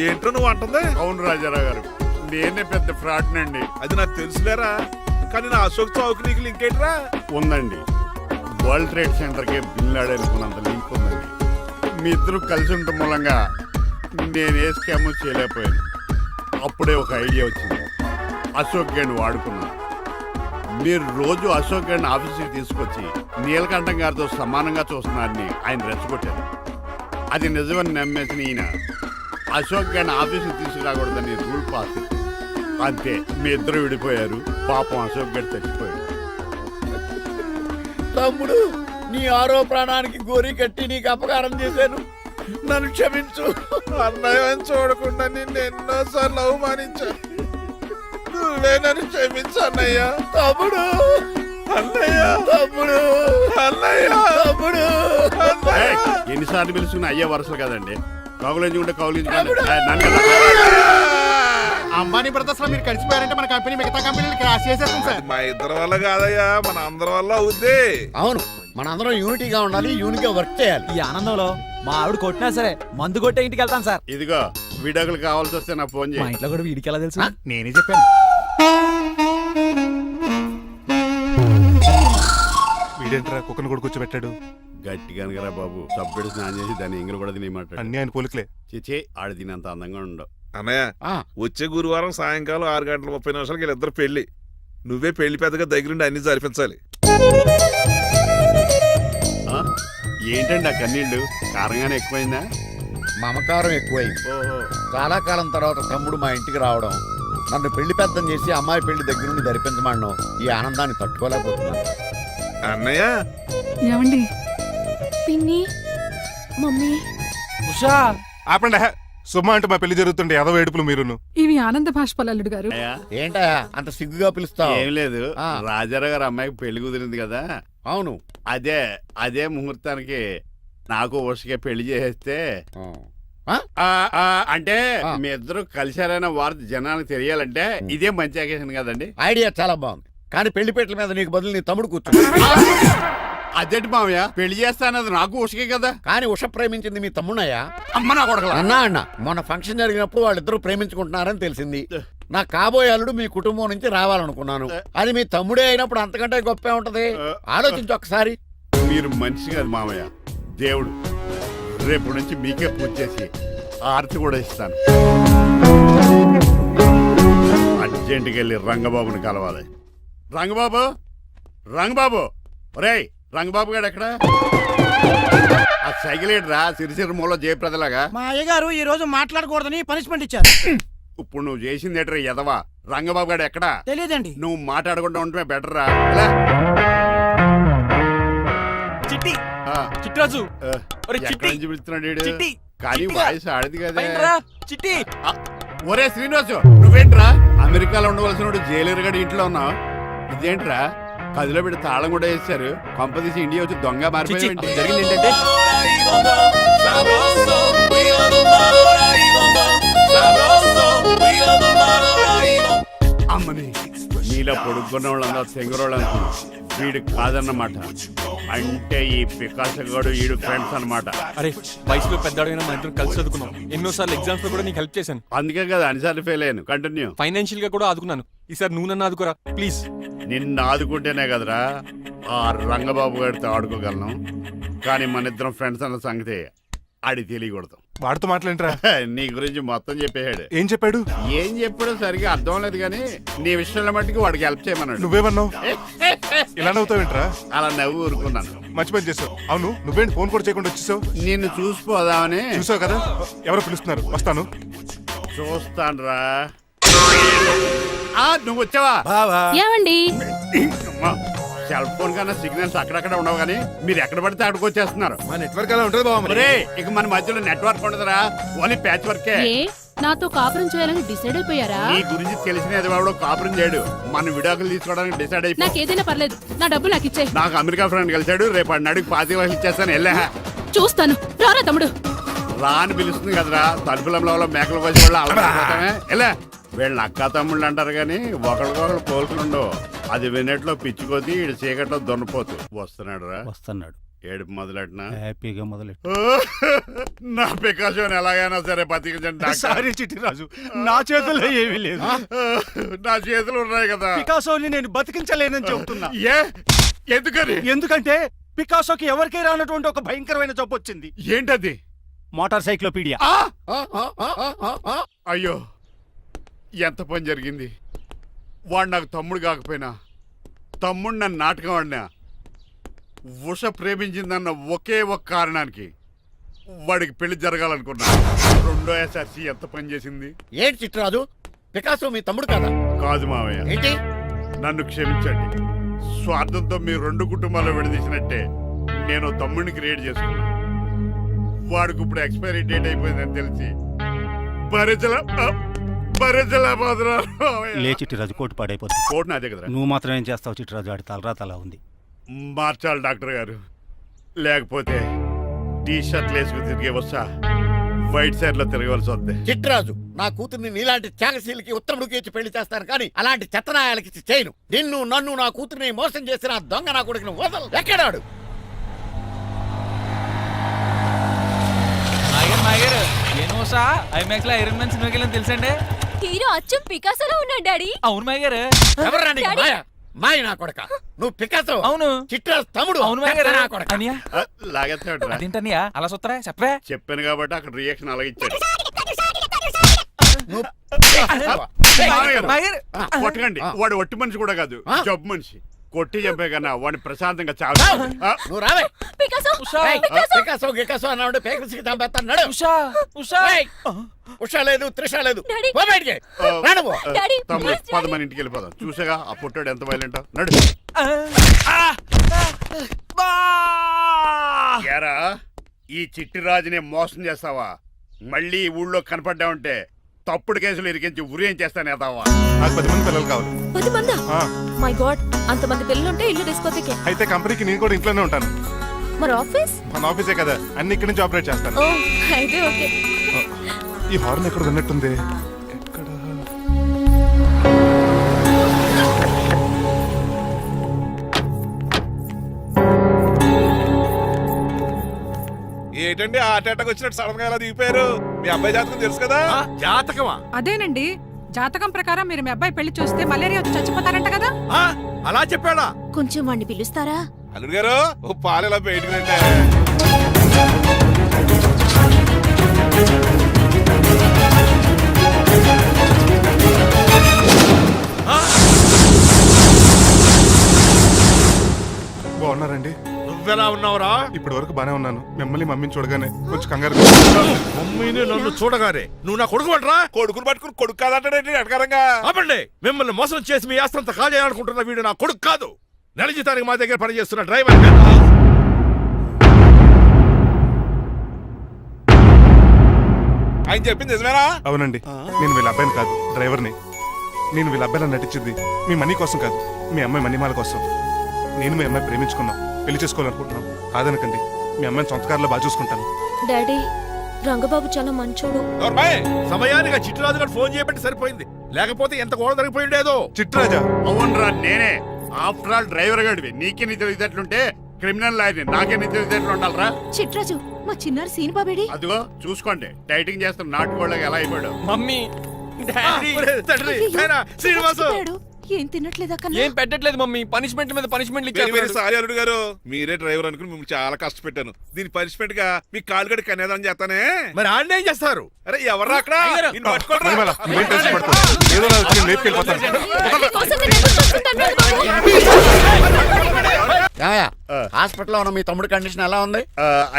ఏంటో నువ్వు అంటుంది? అవును రాజారావు గారు, నేనే పెద్ద ఫ్రాడ్ నండి. అది నాకు తెలుసులేరా, కానీ నా అశోక్ చౌక్ నీకు లింక్ ఏంట్రా? ఉందండి, వరల్డ్ ట్రేడ్ సెంటర్ కి బిన్ లాడెన్ అనుకున్నంత లింక్ ఉందండి. మీ ఇద్దరు కలిసి ఉండటం మూలంగా నేను ఏ స్కామ్ చేయలేకపోయాను. అప్పుడే ఒక ఐడియా వచ్చింది, అశోక్ గేణ్ వాడుకున్నాను. మీరు రోజు అశోక్ గేణ్ ఆఫీస్కి తీసుకొచ్చి నీలకంఠం గారితో సమానంగా చూస్తున్నారని ఆయన రెచ్చగొట్టారు. అది నిజమని నమ్మేసిన ఈయన అశోక్ గేణ్ ఆఫీస్కి తీసుకురాకూడదని రూల్ పాస్ చేశారు. అంతే, మీ ఇద్దరు విడిపోయారు. పాపం అశోక్ గేణ్ చచ్చిపోయాడు. తమ్ముడు, నీ ఆరో ప్రాణానికి గోరి కట్టి నీకు అపకారం చేశాను, నన్ను క్షమించు. అన్నయ్య చూడకుండా నిన్ను ఎన్నోసార్లు అవమానించా, నువ్వే నన్ను క్షమించు అన్నయ్య. తమ్ముడు, అన్నయ్య, తమ్ముడు, అన్నయ్య, తమ్ముడు. అన్నయ్య. ఎన్నిసార్లు పిలుచుకున్న అయ్యే వరుసలు కదండి, కౌగులించుకుంటే అంబానీ బ్రదర్స్ లో మీరు కలిసిపోయారంటే మన కంపెనీ మిగతా కంపెనీలు క్రాష్ చేసేస్తాం సార్. మా ఇద్దరి వల్ల కాదయ్యా, మన అందరి వల్ల అవుద్ది. అవును, మనందరం యూనిటీగా ఉండాలి, యూనిట్గా వర్క్ చేయాలి. ఈ ఆనందంలో మా ఆవిడ కొట్టినా సరే మందు కొట్టే ఇంటికి వెళ్తాను సార్. ఇదిగో విడాకులు కావాల్సి వస్తే నాకు ఫోన్ మా చేయి. ఇంట్లో కూడా వీడికి ఎలా తెలుసు? నేనే చెప్పాను. వీడేంట్రా కుక్కను కూడా కూర్చోబెట్టాడు? గట్టిగా అనగరా బాబు, సబ్బెడు స్నానం చేసి దాన్ని ఇంగులు కూడా తినేమాట. అన్ని ఆయన పోలికలే. చిచే, ఆడ తినంత అందంగా ఉండవు. అన్నయ్య, వచ్చే గురువారం సాయంకాలం 6:30 వీళ్ళిద్దరు పెళ్లి. నువ్వే పెళ్లి పెద్దగా దగ్గరుండి అన్ని జరిపించాలి. ఏంటండి ఆ కన్నీళ్ళు? కారంగానే ఎక్కువైందా? మమకారం ఎక్కువైంది. ఓహో, చాలా కాలం తర్వాత తమ్ముడు మా ఇంటికి రావడం, నన్ను పెళ్లి పెద్దం చేసి అమ్మాయి పెళ్లి దగ్గర నుండి ధరిపించమనడం, ఈ ఆనందాన్ని తట్టుకోలేకపోతున్నాను. అన్నయ్య, ఏమండి, పిన్ని, మమ్మీ, ఉషా, ఆపండి. సుమా అంటే మా పెళ్లి జరుగుతుంటే యాదవ ఏడుపులు మీరును. ఇవి ఆనంద భాష్పాలు అల్లుడు గారు. అయ్యా, ఏంటా అంత సిగ్గుగా పిలుస్తావు? ఏం లేదు, ఆ. రాజారావు గారు అమ్మాయికి పెళ్లి కుదిరింది కదా. అవును. అదే ముహూర్తానికి నాకు ఉషకే పెళ్లి చేసేస్తే, అంటే ఆ. మీ ఇద్దరు కలిశారైన వార్త జనానికి తెలియాలంటే ఇదే మంచి అకేషన్ కదండి. ఐడియా చాలా బాగుంది, కానీ పెళ్లి పెట్టల మీద నీకు బదులు నీ తమ్ముడు కూర్చో. అదేంటి మామయ్య, పెళ్లి చేస్తానది నాకు ఉషకే కదా. కానీ ఉష ప్రేమించింది మీ తమ్ముడయ్యా. అమ్మ నా కొడకలా. అన్నా మొన్న ఫంక్షన్ జరిగినప్పుడు వాళ్ళిద్దరూ ప్రేమించుకుంటున్నారని తెలిసింది. నా కాబోయే అల్లుడు మీ కుటుంబం నుంచి రావాలనుకున్నాను, అది మీ తమ్ముడే అయినప్పుడు అంతకంటే గొప్పే ఉంటది. ఆలోచించు ఒకసారి. మీరు మనిషి కాదు మామయ్య, దేవుడు. రేపు నుంచి మీకే పూజ చేసి ఆర్తి కూడా ఇస్తాను. అర్జెంటుకి వెళ్ళి రంగబాబుని కలవాలి. రంగబాబు, రంగబాబు, ఒరేయ్ రంగబాబు గారు ఎక్కడ? ఆ సైకిల్ ఏంట్రా సిరిసిరి మూల జయప్రదలాగా? మా అయ్యగారు ఈ రోజు మాట్లాడకూడదని పనిష్మెంట్ ఇచ్చారు. ఇప్పుడు నువ్వు చేసింది ఏంట్రా ఎదవా? రంగబాబు గారు ఎక్కడా? తెలియదండి. నువ్వు మాట్లాడకుండా ఉండటమే బెటర్ రా. చిట్టి, చిట్రాజు, ఒరే చిట్టి, ఎక్కడి నుంచి పిలుస్తున్నాడు వీడు? చిట్టి, కానీ చిట్టిగా. వాయిస్ ఆడది కదా. పైన రా, చిట్టి. ఒరే శ్రీనివాసు, నువ్వేంట్రా అమెరికాలో ఉండవలసిన జైలర్ గడి ఇంట్లో ఉన్నావు? ఇదేంట్రా కదిలో పెట్టి తాళం కూడా వేస్తారు కొంపదీసి ఇండియా వచ్చి దొంగ చిచ్చి, మారిపోయింది. జరిగింది ఏంటంటే అమ్మని నీలో పొడుక్కున్న వాళ్ళందరూ తెంగరోళ్ళు అనుకున్నా వీడు కాదన్నమాట. అంటే ఈ పికాసగాడు వీడు ఫ్రెండ్స్ అన్నమాట. అరే వయసులో పెద్దవాడైనా మన ఇద్దరం కలిసి చదువుకున్నాం. ఎన్నోసార్లు ఎగ్జామ్స్ లో కూడా నీకు హెల్ప్ చేశాను. అందుకే కదా అన్నిసార్లు ఫెయిల్ అయ్యాను. కంటిన్యూ. ఫైనాన్షియల్ గా కూడా ఆదుకున్నాను. ఈసారి నువ్వు నన్ను ఆదుకోరా ప్లీజ్. నిన్ను ఆదుకుంటేనే కదరా ఆ రంగబాబు గారితో ఆడుకోగలను. కానీ మన ఇద్దరం ఫ్రెండ్స్ అన్న సంగతి ఆడి తెలియకూడదు. వాడితో మాట్లాడరా? నీ గురించి మొత్తం చెప్పేశాడు. ఏం చెప్పాడు? ఏం చెప్పాడో సరిగా అర్థం లేదు కానీ నీ విషయంలో మట్టుకు వాడికి హెల్ప్ చేయమన్నాడు. నువ్వేమన్నావు? ఇలా నవ్వుతావేంట్రా? అలా నవ్వు ఊరుకున్నాను. మంచి పని చేసావు. అవును, నువ్వేంటి ఫోన్ కూడా చేయకుండా వచ్చేసావు? నిన్ను చూసిపోదామని. చూసావు కదా, ఎవరో పిలుస్తున్నారు, వస్తాను. చూస్తానురా. నువ్వు వచ్చావా? ఏమండి? సెల్ ఫోన్ కన్నా సిగ్నల్స్ అక్కడక్కడ ఉండవు కానీ మీరు ఎక్కడ పడితే అక్కడికి వచ్చేస్తున్నారు. మా నెట్వర్క్ అలా ఉంటుంది బాబు. ఒరే, ఇక మన మధ్యలో నెట్వర్క్ ఉండదురా, ఓన్లీ ప్యాచ్ వర్కే. నాతో కాపురం చేయాలని డిసైడ్ అయిపోయారా? నీ గురించి తెలిసిన వాడు కాపురం చేయడు. మన విడాకులు తీసుకోవడానికి డిసైడ్ అయిపో. నాకేదైనా పర్లేదు, నా డబ్బు నాకు ఇచ్చే. నాకు అమెరికా ఫ్రెండ్ కలిశాడు, రేపు అడిగి 25 ఇచ్చేస్తాను. వెళ్ళా చూస్తాను. రారా తమ్ముడు. రా అని పిలుస్తుంది కదరా, తలుపులంలో మేకలు వచ్చి వాళ్ళు అలవాటమే. వెళ్ళా. వీళ్ళ అక్క తమ్ముళ్ళు అంటారు కానీ ఒకరికొకరు పోల్చులు ఉండవు. అది వినట్లో పిచ్చుకోతి, ఈడు చీకట్లో దొన్నపోతు. వస్తున్నాడు రా. వస్తున్నాడు. ఏడుపు మొదలెట్నా? హ్యాపీగా మొదలెట్టు. నా పికాసోని ఎలాగైనా సరే బతికించండి డాక్టర్. సారీ చిట్టిరాజు, నా చేతుల్లో ఏమీ లేదు. నా చేతులు ఉన్నాయి కదా. పికాసోని నేను బతికించలేనని చెబుతున్నా. ఎందుకని? ఎందుకంటే పికాసోకి ఎవరికీ రానటువంటి ఒక భయంకరమైన జబ్బు వచ్చింది. ఏంటది? Motor cyclopaedia. అయ్యో, ఎంత పని జరిగింది. వాడు నాకు తమ్ముడు కాకపోయినా తమ్ముడు నన్ను నాటకం ఆడినా ఉష ప్రేమించిందన్న ఒకే ఒక కారణానికి వాడికి పెళ్లి జరగాలనుకున్నా. రెండో ఎస్ఆర్సి ఎంత పని చేసింది. ఏంటి చిట్రాజు, పికాసో మీ తమ్ముడు కదా? కాదు మావయ్య, ఏంటి? నన్ను క్షమించండి. స్వార్థంతో మీ రెండు కుటుంబాలు విడదీసినట్టే నేను తమ్ముడిని క్రియేట్ చేసుకున్నా. వాడికి ఇప్పుడు ఎక్స్పైరీ డేట్ అయిపోయిందని తెలిసి లే చిట్టిరాజు, కోటు పాడైపోతుంది. కోట్ నాదే కదరా. నువ్వు మాత్రం ఏం చేస్తావు చిట్టిరాజు? ఆడి తలరా తలా ఉంది. మార్చాలి డాక్టర్ గారు, లేకపోతే టీ షర్ట్లు వేసుకుని తిరిగే వస్తా వైట్ సైడ్ లో తిరగవలసి వద్దే. చిట్టిరాజు, నా కూతుర్ని నీలాంటి త్యాగశీలకి ఉత్తముడికి ఇచ్చి పెళ్లి చేస్తాను కానీ అలాంటి చెత్తనాయాలకి ఇచ్చి చేయను. నిన్ను నన్ను నా కూతుర్ని మోసం చేసిన దొంగ నా కొడుకుని వదలు. ఎక్కడాడు? మాయర్ ఏనోసా ఐమాక్స్ లో ఐరన్ మ్యాన్ సినిమాకి వెళ్ళని తెలుసండి. హీరో అచ్చం పికాసోలో ఉన్నాడు డాడీ. అవును మాయర్. ఎవరు నీకు మాయ? మాయ నా కొడక. నువ్వు పికాసో. అవును. చిట్రాజు తమ్ముడు. అవును మాయర్. నా కొడక. అనియా లాగేస్తాడు. అదేంటనియా అలా సుత్తరా చెప్పే. చెప్పాను కాబట్టి అక్కడ రియాక్షన్ అలాగే ఇచ్చాడు. నువ్వు మాయర్ కొట్టకండి, వాడు ఒట్టి మనిషి కూడా కాదు, జబ్బు మనిషి. కొట్టి చెప్పే కన్నా వాడిని ప్రశాంతంగా చావు. నువ్వు రావే. పికాసో. ఏయ్, పికాసో గికాసో అన్నాడు. పేకసికి చంపేస్తాను. నడు. ఉషా ఉషా. ఏయ్, ఉషా లేదు, త్రిష లేదు. డాడీ. పో బయటికి. రా నువ్వు. డాడీ, తమ్ముడు ప్లీజ్ పద డాడీ. మన ఇంటికి వెళ్ళిపోదాం. చూసాగా ఆ పుట్టాడు ఎంత వైలెంట్. నడు. ఏరా, ఈ చిట్టి రాజుని మోసం చేస్తావా? మళ్ళీ ఈ ఊళ్ళో కనపడ్డావంటే తప్పుడు కేసులు ఇరికించి ఉరేం చేస్తాను ఎదావా. నాకు 10 మంది పిల్లలు కావాలి. 10 మందా? ఆ, మై గాడ్, అంతమంది పిల్లలుంటే ఇల్లు డిస్కోతికే. అయితే కంపెనీకి నేను కూడా ఇంట్లోనే ఉంటాను. మరి ఆఫీస్? మన ఆఫీసే కదా, అన్ని ఇక్కడి నుంచి ఆపరేట్ చేస్తాను. ఓ, అయితే ఓకే. ఈ హార్న్ ఎక్కడ విన్నట్టుంది. ఎక్కడ? ఏంటండి ఆ అటాక్ వచ్చినట్టు సడన్ గా ఎలా దిగిపోయారు? మీ అబ్బాయి జాతకం తెలుసు కదా. జాతకమా? అదేనండి, జాతకం ప్రకారం మీరు మీ అబ్బాయి పెళ్లి చూస్తే మలేరియా వచ్చి చచ్చిపోతారంట కదా. అలా చెప్పాడా? కొంచెం వాడిని పిలుస్తారా? అల్లుడు గారు ఓ పాలు ఇలా బయటకు రండి. బాగున్నారండి? నువ్వెలా ఉన్నావురా? ఇప్పటి వరకు బానే ఉన్నాను. మిమ్మల్ని మమ్మీని చూడగానే కొంచెం కంగారు. మమ్మీని నన్ను చూడగానే నువ్వు నా కొడుకు పడరా? కొడుకుని పట్టుకుని కొడుకు కాదంటాడేంటి అడగారంగా? ఆపండి. మిమ్మల్ని మోసం చేసి మీ ఆస్తంతా కాల్ చేయాలనుకుంటున్న వీడు నా కొడుకు కాదు. నెల జీతానికి మా దగ్గర పనిచేస్తున్న డ్రైవర్. ఆయన చెప్పింది నిజమేనా? అవునండి, నేను వీళ్ళ అబ్బాయిని కాదు, డ్రైవర్ని. నేను వీళ్ళ అబ్బాయిలా నటించింది మీ మనీ కోసం కాదు, మీ అమ్మాయి మణిమాల కోసం. నేను మీ అమ్మాయి ప్రేమించుకున్నాం, పెళ్లి చేసుకోవాలనుకుంటున్నాం. కాదనకండి, మీ అమ్మాయిని సొంత కారులో బాగా చూసుకుంటాను. డాడీ రంగబాబు చాలా మంచోడు. సమయానికి చిట్టురాజు గారు ఫోన్ చేయబట్టి సరిపోయింది, లేకపోతే ఎంత గోడ జరిగిపోయిండేదో. చిట్రాజా? అవునరా నేనే. ఆఫ్టర్ ఆల్ డ్రైవర్ గడివి నీకే నీ తెలివితేటలుంటే క్రిమినల్ లాయర్ని నాకే నీ తెలివితేటలు ఉండాలరా. చిట్రాజు మా చిన్నారి సీన్ బాబేడి. అదిగో చూసుకోండి, డైటింగ్ చేస్తున్న నాటుకోళ్ళకి ఎలా అయిపోయాడు. మమ్మీ డాడీ తండ్రి నాయనా, శ్రీనివాసు ఏం తినట్లేదా ఏం పెట్టట్లేదు మమ్మీ, పనిష్మెంట్ మీద పనిష్మెంట్ వెరీ వెరీ సారీ అల్లుడు గారు, మీరే డ్రైవర్ అనుకుని మిమ్మల్ని చాలా కష్టపెట్టాను. దీని పనిష్మెంట్ గా మీ కాలు గడి కన్యాదానం చేస్తానే. మరి ఆడిని ఏం చేస్తారు? అరే ఎవరు అక్కడ? నిన్ను పట్టుకోరా. పరిమళ, నువ్వేం టెన్షన్ పడుకోవద్దు. ఏదో నా వచ్చి నేను లేపుకెళ్ళిపోతాను. హాస్పిటల్లో ఉన్న మీ తమ్ముడు కండిషన్ ఎలా ఉంది?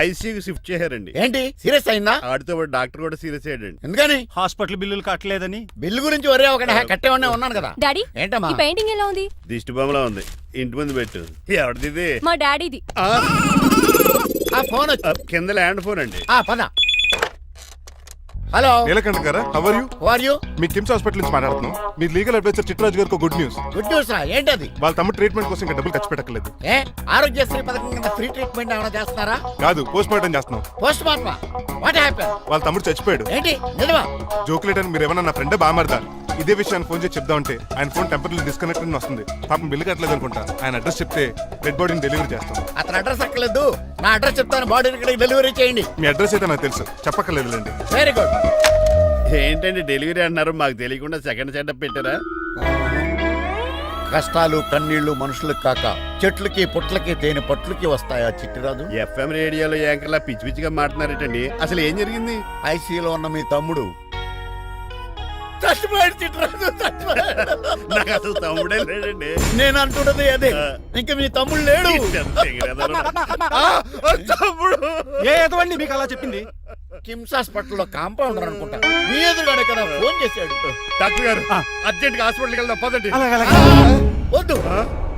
ఐసీయూకి షిఫ్ట్ చేశారండి. ఏంటి సీరియస్ అయిందా? ఆడితో పాటు డాక్టర్ కూడా సీరియస్ అయ్యాడండి. ఎందుకని? హాస్పిటల్ బిల్లులు కట్టలేదని. బిల్లు గురించి ఒరే ఒకటి కట్టేవాడినే ఉన్నాను కదా. డాడీ ఏంటమ్మా? ఈ పెయింటింగ్ ఎలా ఉంది? దిష్టి బొమ్మలా ఉంది, ఇంటి ముందు పెట్టు. ఎవరిది? మా డాడీది. ఆ ఫోన్ వచ్చి కింద ల్యాండ్ ఫోన్ అండి. పద. హలో, నీలకంఠ గారా, how are you? Who are you? మీ కిమ్స్ హాస్పిటల్ నుంచి మాట్లాడుతున్నాం. మీ లీగల్ అడ్వైజర్ చిట్రాజు గారికి గుడ్ న్యూస్. గుడ్ న్యూస్ రా, ఏంటది? వాళ్ళ తమ్ముడు ట్రీట్మెంట్ కోసం ఇంకా డబ్బులు ఖర్చు పెట్టలేదు. ఏ ఆరోగ్యశ్రీ పథకం కింద ఫ్రీ ట్రీట్మెంట్ ఏమైనా చేస్తున్నారా? కాదు, పోస్ట్ మార్టం చేస్తున్నాం. పోస్ట్ మార్టమా? What happen? వాళ్ళ తమ్ముడు చచ్చిపోయాడు. ఏంటి నిజమా? జోకులేటని మీరు ఏమన్నా నా ఫ్రెండ్ బామర్దా? ఇదే విషయాన్ని ఫోన్ చేసి చెప్దామంటే ఆయన ఫోన్ టెంపరీ డిస్కనెక్ట్ అని వస్తుంది. పాపం బిల్లు కట్టలేదు అనుకుంటా. ఆయన అడ్రస్ చెప్తే డెడ్ బాడీని డెలివరీ చేస్తాం. అతను అడ్రస్ అక్కర్లేదు, నా అడ్రస్ చెప్తాను, బాడీని ఇక్కడికి డెలివరీ చేయండి. మీ అడ్రస్ అయితే నాకు తెలుసు, చెప్పక్కర్లేదులేండి. Very good. ఏంటండి డెలివరీ అన్నారు, మాకు తెలియకుండా సెకండ్ సెటప్ పెట్టారా? కష్టాలు కన్నీళ్లు మనుషులకు కాక చెట్లకి పుట్లకి తేనె పట్లకి వస్తాయా చిట్టిరాజు? ఎఫ్ఎం రేడియోలో యాంకర్లా పిచ్చి పిచ్చిగా మాట్లాడారేటండి. అసలు ఏం జరిగింది? ఐసీయూలో ఉన్న మీ తమ్ముడు చచ్చిపోయాడు చిట్టిరాజు, చచ్చిపోయాడు. నాకు అసలు తమ్ముడే లేడండి. నేను అంటున్నది అదే, ఇంకా మీ తమ్ముడు లేడు. తమ్ముడు ఏ ఎదవండి మీకు అలా చెప్పింది? కిమ్స్ హాస్పిటల్లో కాంపౌండర్ అనుకుంటా, మీ ఎదురుగానే కదా ఫోన్ చేశాడు. డాక్టర్ గారు అర్జెంట్ గా హాస్పిటల్కి వెళ్దాం పదండి. వద్దు,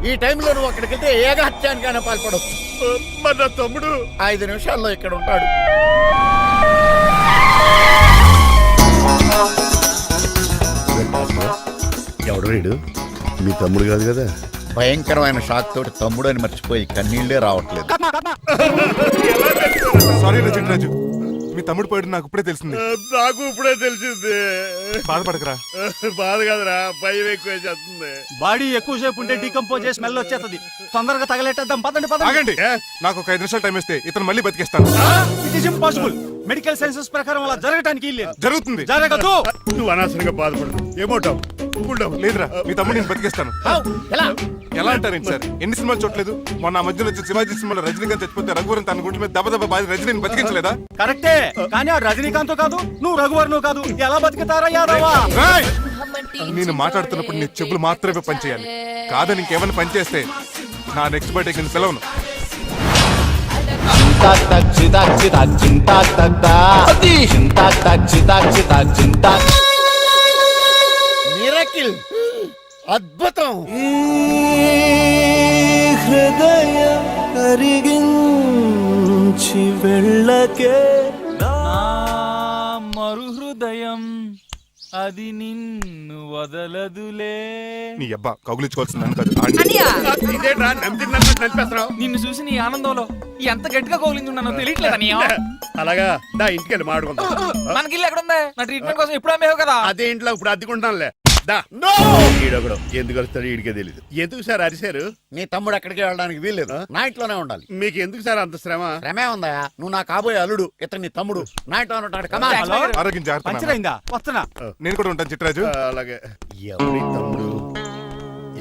ఈ టైంలో నువ్వు అక్కడికి వెళ్తే ఏకహత్యానికైనా పాల్పడవచ్చు. మరి నా తమ్ముడు 5 నిమిషాల్లో ఇక్కడ ఉంటాడు. ఎవడు రేడు? మీ తమ్ముడు కాదు కదా? భయంకరమైన షాక్ తోటి తమ్ముడు అని మర్చిపోయి కన్నీళ్లే రావట్లేదు. సారీ రా చిట్రాజు, మీ తమ్ముడు పోయాడు నాకు ఇప్పుడే తెలిసింది. నాకు ఇప్పుడే తెలిసింది. బాధపడకరా. బాధ కాదురా, భయం ఎక్కువ చేస్తుంది. బాడీ ఎక్కువసేపు ఉంటే డీకంపోజ్ చేసి స్మెల్ వచ్చేస్తుంది. తొందరగా తగలెట్టేద్దాం, పదండి పదండి. ఆగండి, నాకు ఒక 5 నిమిషాలు టైం ఇస్తే ఇతను మళ్ళీ బతికేస్తాను. It is impossible. Medical sciences ప్రకారం అలా జరగటానికి లేదు. జరుగుతుంది. జరగదు. నువ్వు అనవసరంగా బాధపడు. ఏమోటావు? లేదురా, మీ తమ్ముడు నేను బతికేస్తాను. ఎలా? ఎలా అంటారేంటి సార్? ఎన్ని సినిమాలు చూడలేదు? మొన్న ఆ మధ్యలో వచ్చిన శివాజీ సినిమాలో రజనీకాంత్ చచ్చిపోతే రఘువరన్ తన గుండె మీద దెబ్బ బాధ రజనీని బతికించలేదా? కరెక్టే, కానీ ఆ రజనీకాంత్ కాదు, నువ్వు రఘువర్ను కాదు. ఎలా బతుకుతారా యాదవా? రేయ్! నేను మాట్లాడుతున్నప్పుడు నీ చెప్పులు మాత్రమే పనిచేయాలి. కాదని ఇంకేమైనా పనిచేస్తే నా నెక్స్ట్ బర్త్డే కింద పిలవను. మిరకిల్, అద్భుతం. హృదయం కరిగించి వెళ్ళకే మరు హృదయం అది నిన్ను వదలదులే. నీ అబ్బా కౌగులించుకోవాల్సింది నన్ను కాదు, ఆడిని. ఇదేంట్రా నలిపేస్తున్నావు? నిన్ను చూసి నీ ఆనందంలో ఎంత గట్టిగా కౌలించున్నానో తెలియట్లేదా నీ? అలాగా దా ఇంటికి వెళ్ళి మాడుకుందాం. మనకి ఇల్లు ఎక్కడ ఉంది? నా ట్రీట్మెంట్ కోసం ఎప్పుడు అమ్మేవు కదా. అదే ఇంట్లో ఇప్పుడు అద్దెకుంటానులే. దా ఈడొకడు ఎందుకు వస్తాడు ఈడికే తెలీదు. ఎందుకు సార్ అరిశారు? నీ తమ్ముడు ఎక్కడికి వెళ్ళడానికి వీల్లేదు, నా ఇంట్లోనే ఉండాలి. మీకు ఎందుకు సార్ అంత శ్రమ? శ్రమే ఉందా? నువ్వు నా కాబోయే అల్లుడు, ఇతను నీ తమ్ముడు, నా ఇంట్లోనే ఉంటాడు. కమా. ఆరోగ్యం జాగ్రత్త నాన్న. పంచరైందా? వస్తున్నా. నేను కూడా ఉంటాను చిట్రాజు. అలాగే. ఎవరి తమ్ముడు?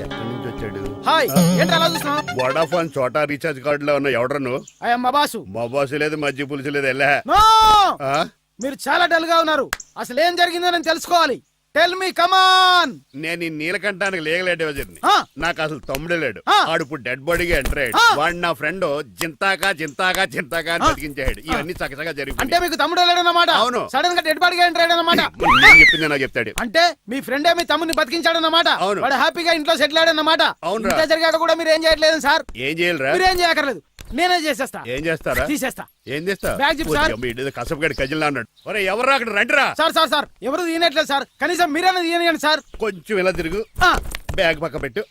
ఎక్కడి నుంచి వచ్చాడు? హాయ్, ఏంటి అలా చూస్తున్నావు? వడాఫోన్ చోటా రీఛార్జ్ కార్డులో ఉన్న ఎవడరా నువ్వు? అయ్యమ్మ బాసు. మా బాసు లేదు, మజ్జి పులుసు లేదు. వెళ్ళా. నో! మీరు చాలా డల్ గా ఉన్నారు, అసలు ఏం జరిగిందో నేను తెలుసుకోవాలి. టెల్ మీ, కమాన్. నేను ఈ నీలకంఠానికి లీగల్ అడ్వైజర్ని. నాకు అసలు తమ్ముడే లేడు. ఆడు ఇప్పుడు డెడ్ బాడీగా ఎంటర్ అయ్యాడు. వాడు నా ఫ్రెండ్ జింతాకా జింతాకా జింతాకా అని బతికించాడు. ఇవన్నీ చక్కగా అంటే జరిగిపోయి. మీకు తమ్ముడు లేడన్నమాట? అవును. సడన్ గా డెడ్ బాడీగా ఎంటర్ అయ్యాడన్నమాట. నేను చెప్పింది నాకు చెప్తాడు. అంటే మీ ఫ్రెండే మీ తమ్ముని బతికించాడన్నమాట. అవును. వాడు హ్యాపీగా ఇంట్లో సెటిల్ అయ్యాడన్నమాట. అవునురా. ఇంత జరిగాక కూడా మీరు ఏం చేయట్లేదు సార్. ఏం చేయాలిరా? మీరేం చేయక్కర్లేదు, నేనే చేసేస్తా. ఏం చేస్తారా? తీసేస్తా. ఏం చేస్తా? Bag zip sir. కసపగడి కజిల్లా అన్నాడు. ఒరే ఎవరు అక్కడ రండిరా. సార్ సార్ సార్, ఎవరు తీయనట్లేదు సార్, కనీసం మీరైనా తీయనియండి సార్. కొంచెం ఇలా తిరుగు, బ్యాగ్ పక్క పెట్టు.